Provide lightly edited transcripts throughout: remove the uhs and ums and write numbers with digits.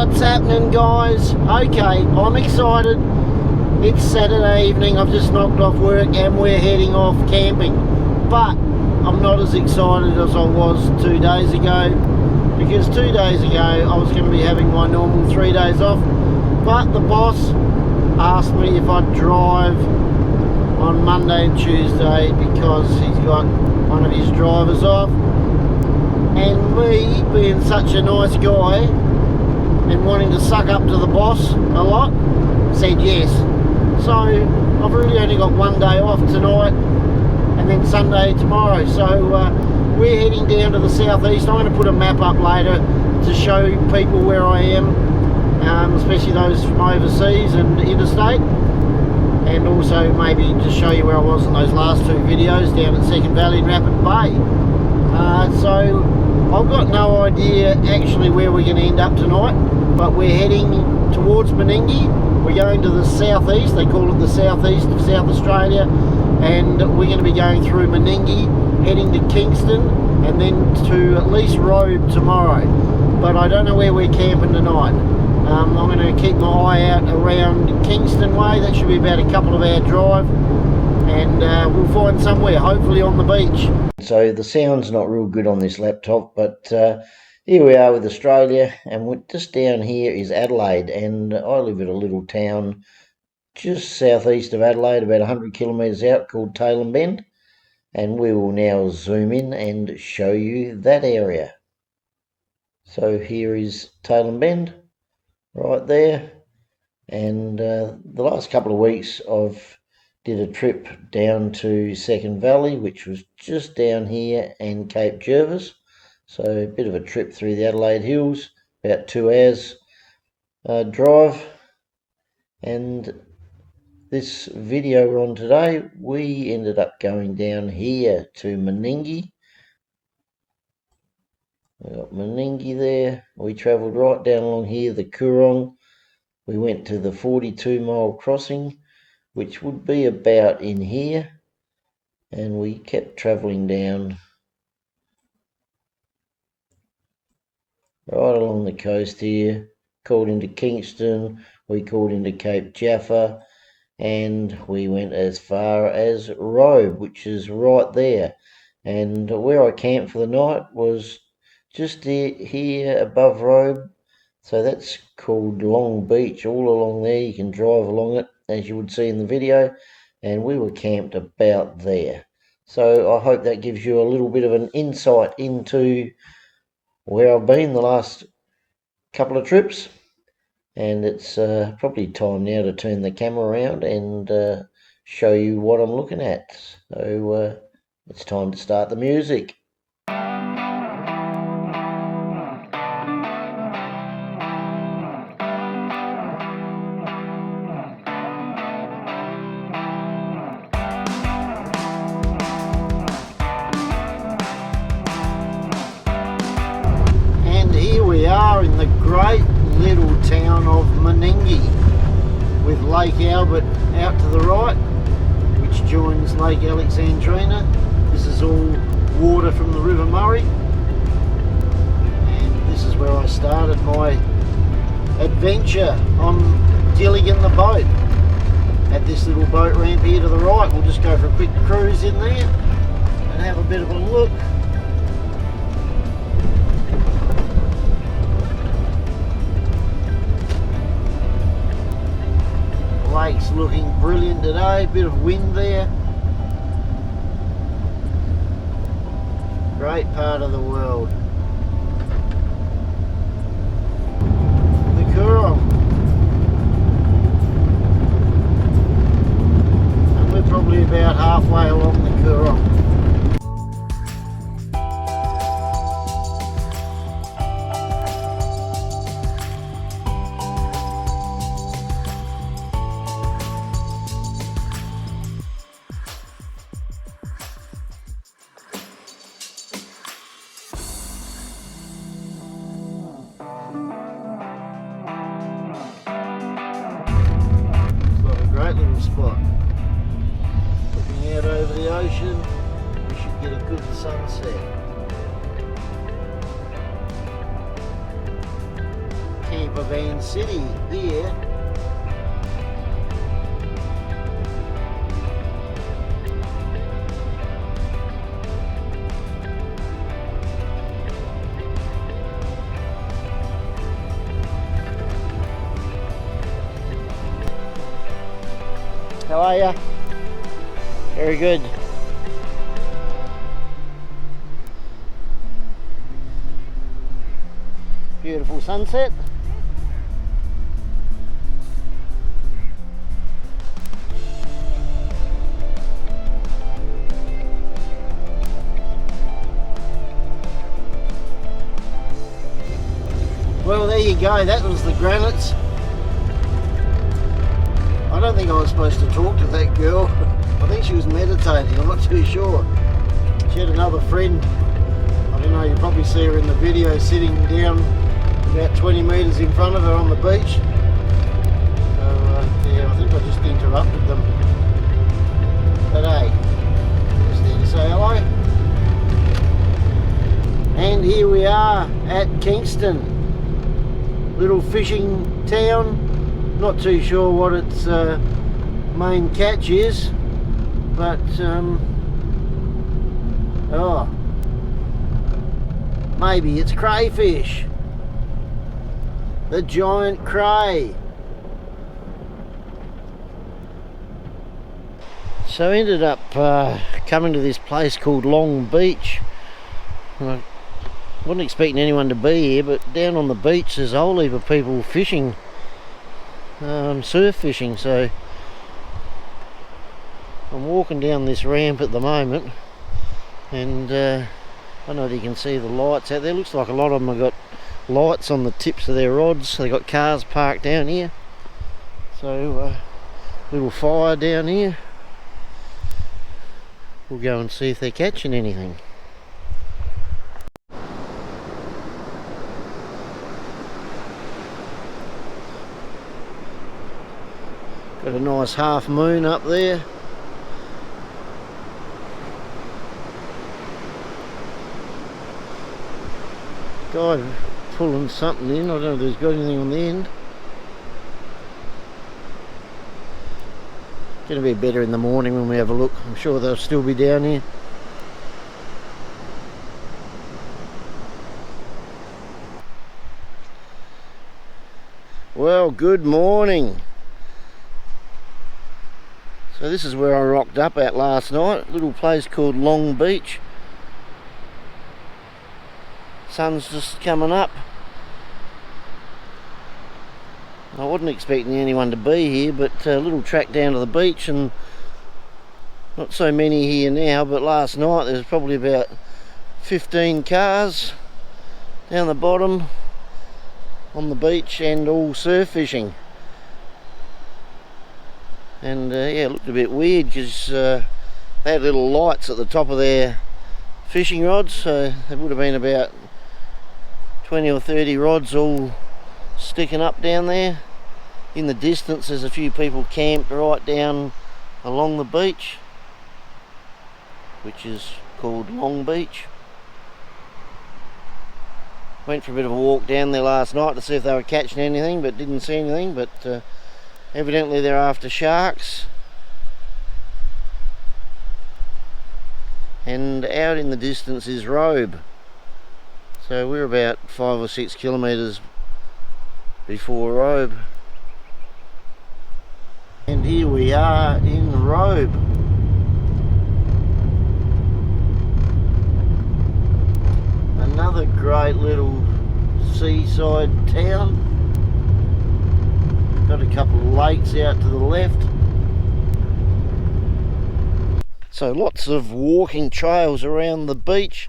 What's happening, guys? Okay, I'm excited. It's Saturday evening, I've just knocked off work and we're heading off camping. But I'm not as excited as I was 2 days ago, because 2 days ago I was going to be having my normal 3 days off, but the boss asked me if I'd drive on Monday and Tuesday because he's got one of his drivers off. And me, being such a nice guy and wanting to suck up to the boss a lot, said yes. So I've really only got 1 day off tonight and then Sunday tomorrow. So we're heading down to the southeast. I'm going to put a map up later to show people where I am, especially those from overseas and interstate, and also maybe just show you where I was in those last two videos down at Second Valley and Rapid Bay. So I've got no idea actually where we're going to end up tonight, but we're heading towards Meningie. We're going to the southeast, they call it the southeast of South Australia, and we're going to be going through Meningie, heading to Kingston, and then to at least Robe tomorrow. But I don't know where we're camping tonight. I'm going to keep my eye out around Kingston way. That should be about a couple of hour drive, and we'll find somewhere, hopefully on the beach. So the sound's not real good on this laptop, but here we are with Australia, and just down here is Adelaide, and I live in a little town just southeast of Adelaide, about 100 kilometres out, called Tailem Bend, and we will now zoom in and show you that area. So here is Tailem Bend, right there, and the last couple of weeks I've did a trip down to Second Valley, which was just down here, and Cape Jervis. So a bit of a trip through the Adelaide Hills, about 2 hours drive. And this video we're on today, we ended up going down here to Meningie. We got Meningie there. We travelled right down along here, the Coorong. We went to the 42-mile crossing, which would be about in here, and we kept travelling down right along the coast here, called into Kingston, we called into Cape Jaffa, and we went as far as Robe, which is right there. And where I camped for the night was just here above Robe, so that's called Long Beach. All along there, you can drive along it, as you would see in the video, and we were camped about there. So I hope that gives you a little bit of an insight into where I've been the last couple of trips, and it's probably time now to turn the camera around and show you what I'm looking at. So it's time to start the music. We are in the great little town of Meningie, with Lake Albert out to the right, which joins Lake Alexandrina. This is all water from the River Murray, and this is where I started my adventure on Gilligan the boat, at this little boat ramp here to the right. We'll just go for a quick cruise in there and have a bit of a look. Lake's looking brilliant today, bit of wind there. Great part of the world. The Coorong. And we're probably about halfway along the Coorong. Great little spot. Looking out over the ocean, we should get a good sunset. Camper Caravan City here. How are ya? Very good. Beautiful sunset. Well, there you go. That was the granites. I don't think I was supposed to talk to that girl. I think she was meditating, I'm not too sure. She had another friend. I don't know, you probably see her in the video sitting down about 20 metres in front of her on the beach. So yeah, I think I just interrupted them. But hey, just there to say hello. And here we are at Kingston. Little fishing town. Not too sure what its main catch is, but oh, maybe it's crayfish. The giant cray. So I ended up coming to this place called Long Beach. I wasn't expecting anyone to be here, but down on the beach there's a whole heap of people fishing, surf fishing. So I'm walking down this ramp at the moment, and I don't know if you can see the lights out there. Looks like a lot of them have got lights on the tips of their rods. They got cars parked down here, so little fire down here. We'll go and see if they're catching anything. Got a nice half moon up there. Guy pulling something in. I don't know if there's got anything on the end. Gonna be better in the morning when we have a look. I'm sure they'll still be down here. Well, good morning. So this is where I rocked up at last night, a little place called Long Beach. Sun's just coming up. I wasn't expecting anyone to be here, but a little track down to the beach, and not so many here now, but last night there was probably about 15 cars down the bottom on the beach and all surf fishing. And yeah, it looked a bit weird because they had little lights at the top of their fishing rods, so there would have been about 20 or 30 rods all sticking up down there. In the distance there's a few people camped right down along the beach, which is called Long Beach. Went for a bit of a walk down there last night to see if they were catching anything, but didn't see anything. But evidently they're after sharks. And out in the distance is Robe. So we're about 5 or 6 kilometres before Robe. And here we are in Robe. Another great little seaside town. Got a couple of lakes out to the left. So lots of walking trails around the beach.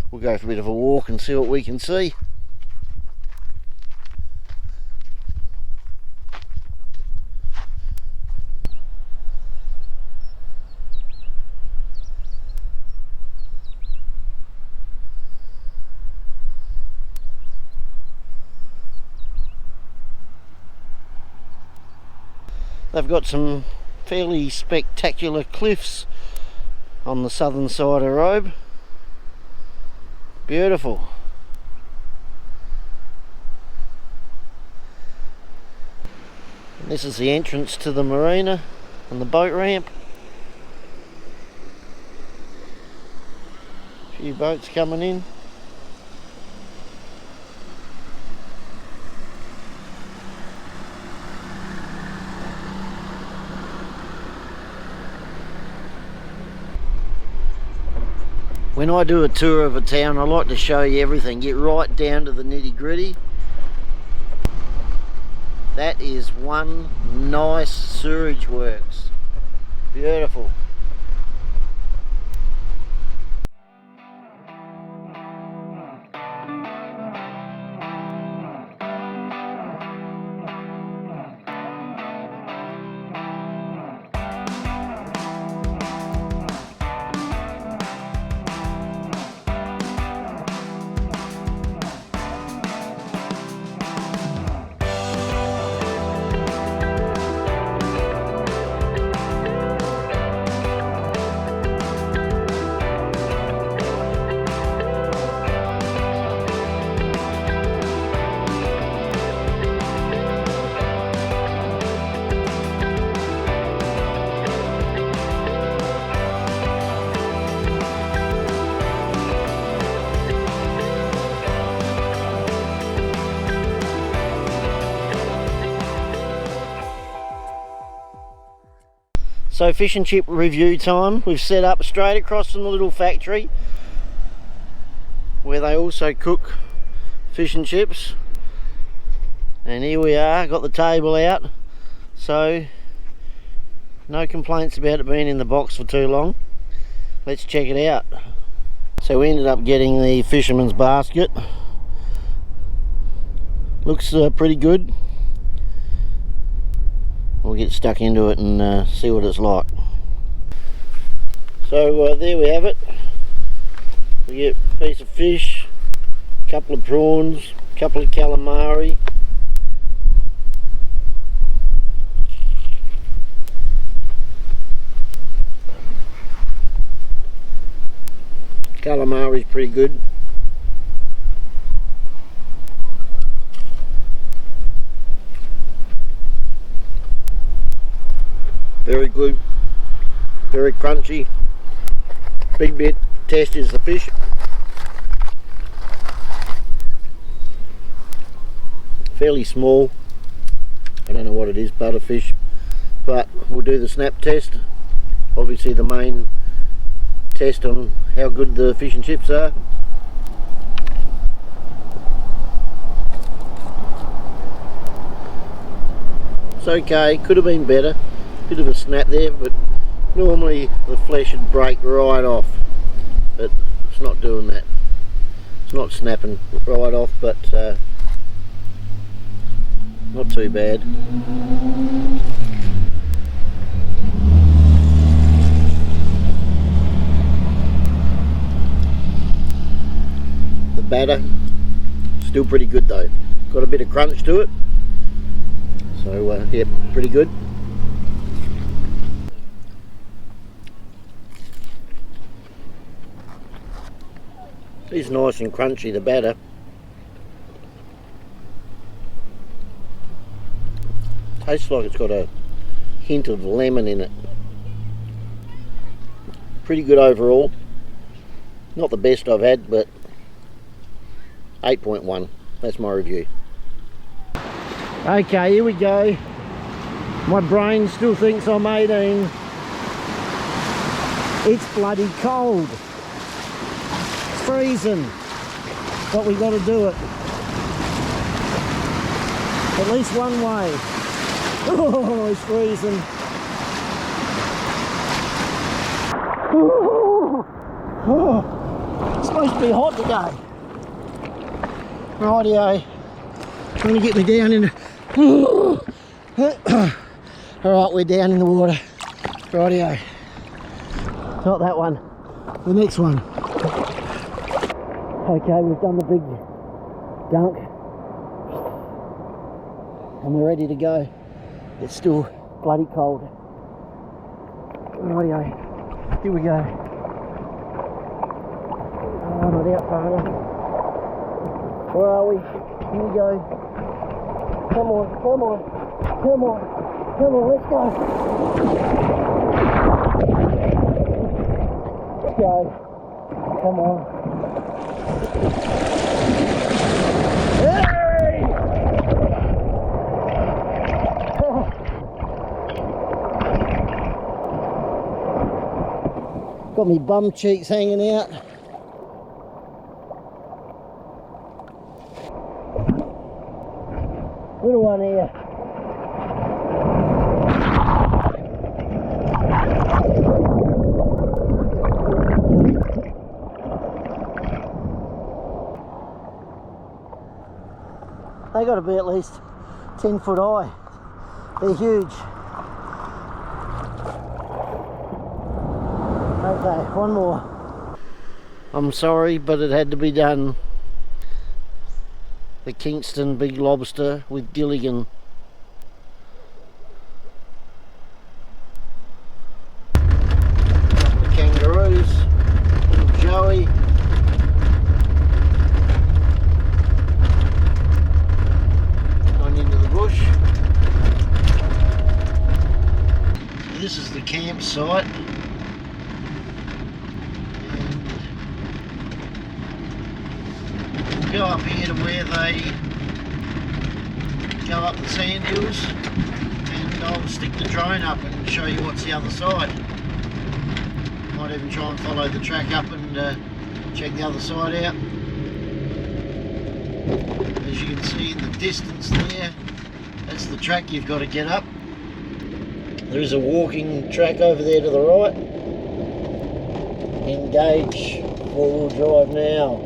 We'll go for a bit of a walk and see what we can see. They've got some fairly spectacular cliffs on the southern side of Robe. Beautiful. This is the entrance to the marina and the boat ramp. A few boats coming in. When I do a tour of a town, I like to show you everything, get right down to the nitty-gritty. That is one nice sewerage works. Beautiful. So fish and chip review time. We've set up straight across from the little factory where they also cook fish and chips, and here we are, got the table out, so no complaints about it being in the box for too long. Let's check it out. So we ended up getting the fisherman's basket. Looks pretty good. We'll get stuck into it and see what it's like. So there we have it. We get a piece of fish, a couple of prawns, a couple of calamari, calamari is pretty good. Very good, very crunchy. Big bit tasty is the fish. Fairly small. I don't know what it is, butterfish, but we'll do the snap test. Obviously the main test on how good the fish and chips are. It's okay, could have been better. Bit of a snap there, but normally the flesh would break right off, but it's not doing that. It's not snapping right off, but not too bad. The batter still pretty good though, got a bit of crunch to it, so yeah, pretty good. It's nice and crunchy, the batter. Tastes like it's got a hint of lemon in it. Pretty good overall. Not the best I've had, but 8.1. That's my review. Okay, here we go. My brain still thinks I'm 18. It's bloody cold. Freezing, but we got to do it at least one way. Oh, it's freezing. Oh, it's supposed to be hot today. Rightio, trying to get me down in the alright, we're down in the water. Rightio, not that one, the next one. Okay, we've done the big dunk and we're ready to go. It's still bloody cold. Rightio, here we go. Oh, not out far enough. Where are we? Here we go. Come on, come on. Come on, let's go. Let's go. Come on. Hey! Got me bum cheeks hanging out. Little one here. They got to be at least 10 foot high. They're huge. Okay, one more. I'm sorry, but it had to be done. The Kingston big lobster with Gilligan. Couple of kangaroos. Little Joey. Gone into the bush. This is the campsite. Go up here to where they go up the sand hills, and I'll stick the drone up and show you what's the other side. Might even try and follow the track up and check the other side out. As you can see in the distance there, that's the track you've got to get up. There is a walking track over there to the right. Engage four-wheel drive now.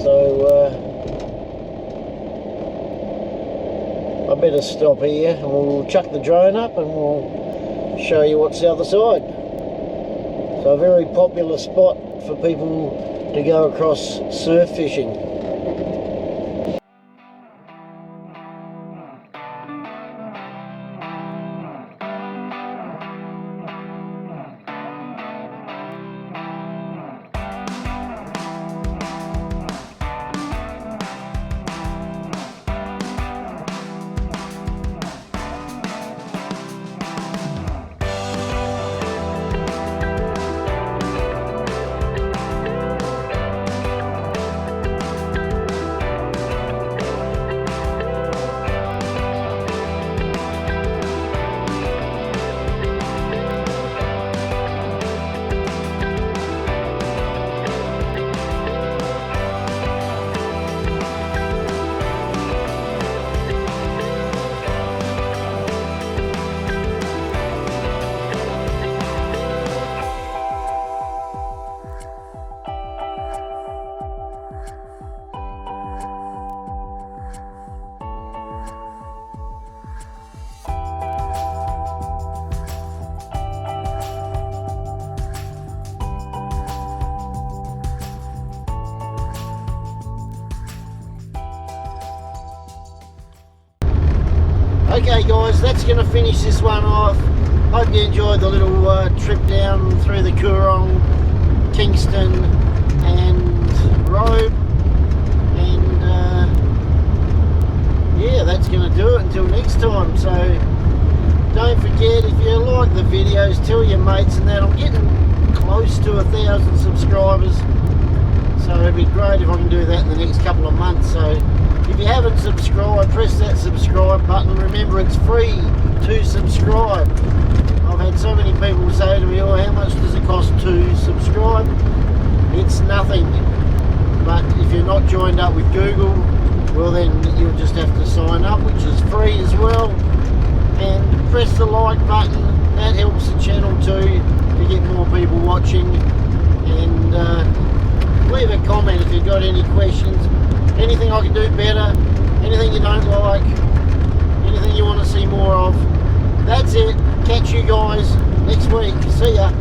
So I better stop here and we'll chuck the drone up and we'll show you what's the other side. So a very popular spot for people to go across surf fishing. Okay guys, that's going to finish this one off. Hope you enjoyed the little trip down through the Coorong, Kingston and Robe, and yeah, that's going to do it until next time. So don't forget, if you like the videos, tell your mates and that. I'm getting close to 1,000 subscribers, so it'd be great if I can do that in the next couple of months. So if you haven't subscribed, press that subscribe button. Remember, it's free to subscribe. I've had so many people say to me, oh, how much does it cost to subscribe? It's nothing. But if you're not joined up with Google, well then you'll just have to sign up, which is free as well. And press the like button. That helps the channel too, to get more people watching. And leave a comment if you've got any questions. Anything I can do better, anything you don't like, anything you want to see more of. That's it. Catch you guys next week. See ya.